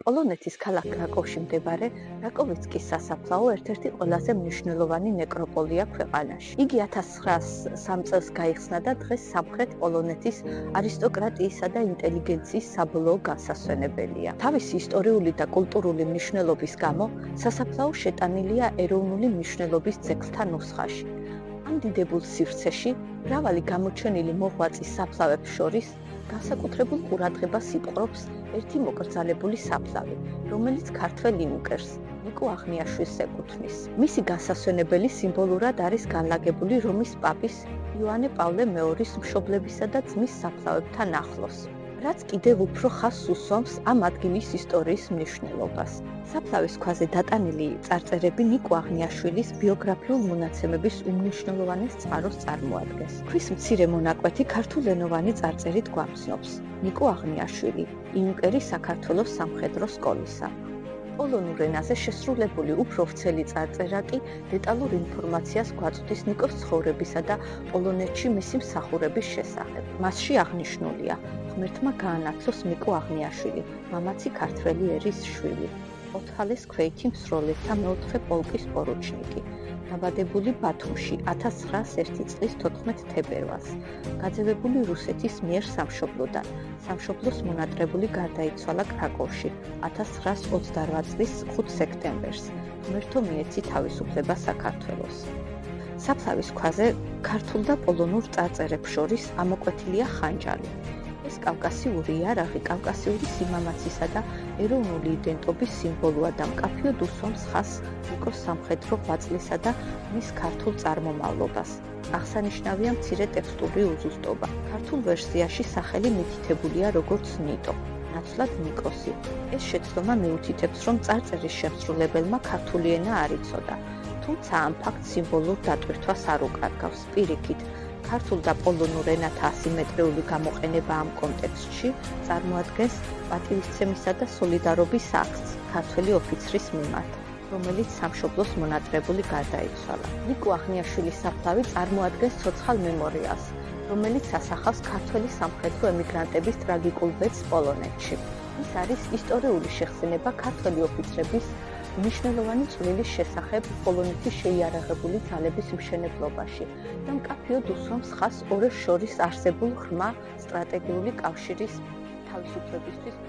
პოლონეთის ქალაქ კრაკოვში მდებარე რაკოვიცკის სასაფლაო ერთ-ერთი ყველაზე მნიშვნელოვანი ნეკროპოლია ქვეყანაში. იგი 1903 წელს გაიხსნა და დღეს სამხრეთ პოლონეთის არისტოკრატიისა და ინტელიგენციის საბოლოო განსასვენებელია. თავისი ისტორიული და კულტურული მნიშვნელობის გამო სასაფლაო შეტანილია ეროვნული მნიშვნელობის ძეგლთა ნუსხაში. ამ დიდებულ სივრცეში მრავალი გამოჩენილი მოღვაწის საფლავებს შორის განსაკუთრებულ ყურადღებას იპყრობს ერთი მოკრძალებული საფლავი, რომელიც ქართველ იუნკერს ნიკო აღნიაშვილს ეკუთვნის. მისი განსასვენებელი სიმბოლურად არის განლაგებული რომის პაპის იოანე პავლე მეორის მშობლებისა და ძმის საფლავებთან ახლოს, რაც კიდევ უფრო ხაზს უსვამს ამ ადგილის ისტორიის მნიშვნელობას. საფლავის ქვაზე დატანილი წარწერები ნიკო აღნიაშვილის ბიოგრაფიულ მონაცემების უმნიშვნელოვანეს წყაროს წარმოადგენს. ქვის მცირე მონაკვეთი ქართულენოვანი წარწერით გვამცნობს. ნიკო აღნიაშვილი, იუნკერი საქართველოს სამხედრო სკოლისა. პოლონურ ენაზე შესრულებული უფრო ვრცელი წარწერა კი დეტალურ ინფორმაციას გვაწვდის ნიკოს ცხოვრებისა და პოლონეთში მისი მსახურების შესახებ. მასში აღნიშნულია: ღმერთმა გაანაცვლოს ნიკო აღნიაშვილი, მამაცი ქართველი ერის შვილი, ოთალეს ქვეითი მსროლელთა მეოთხე პოლკის პორუჩნიკი, დაბადებული ბათუმში 1901 წლის 14 თებერვალს, გაძევებული რუსეთის მიერ სამშობლოდან. სამშობლოს მონატრებული გარდაიცვალა კრაკოვში 1928 წლის 5 სექტემბერს. ღმერთო მიეცი თავისუფლება საქართველოს. საფლავის ქვაზე ქართულ და პოლონურ წარწერებს შორის ამოკვეთილია ხანჯალი. ეს კავკასიური იარაღი კავკასიური სიმამაცისა და ეროვნული იდენტობის სიმბოლოა და მკაფიოდ უსვამს ხაზს ნიკოს სამხედრო ღვაწლისა და მის ქართულ წარმომავლობას. აღსანიშნავია მცირე ტექსტური უზუსტობა. ქართულ ვერსიაში სახელი მითითებულია როგორც ნიტო, ნაცვლად ნიკოსი. ეს შეცდომა მიუთითებს, რომ წარწერის შემსრულებელმა ქართული ენა არ იცოდა, თუმცა ამ ფაქტს სიმბოლურ დატვირთვას არ უკარგავს. პირიქით, ქართულ და პოლონურ ენათა ასიმეტრიული გამოყენება ამ კონტექსტში წარმოადგენს პატივისცემისა და სოლიდარობის აქტს ქართველი ოფიცრის მიმართ, რომელიც სამშობლოს მონატრებული გარდაიცვალა. ნიკო აღნიაშვილის საფლავი წარმოადგენს ცოცხალ მემორიალს, რომელიც ასახავს ქართველი სამხედრო ემიგრანტების ტრაგიკულ ბედს პოლონეთში. ის არის ისტორიული შეხსენება ქართველი ოფიცრების მნიშვნელოვანი წვლილის შესახებ პოლონეთის შეიარაღებული ძალების მშენებლობაში და მკაფიოდ უსვამს ხაზს ორებს შორის არსებულ ღრმა სტრატეგიული კავშირის თავისუფლებისთვის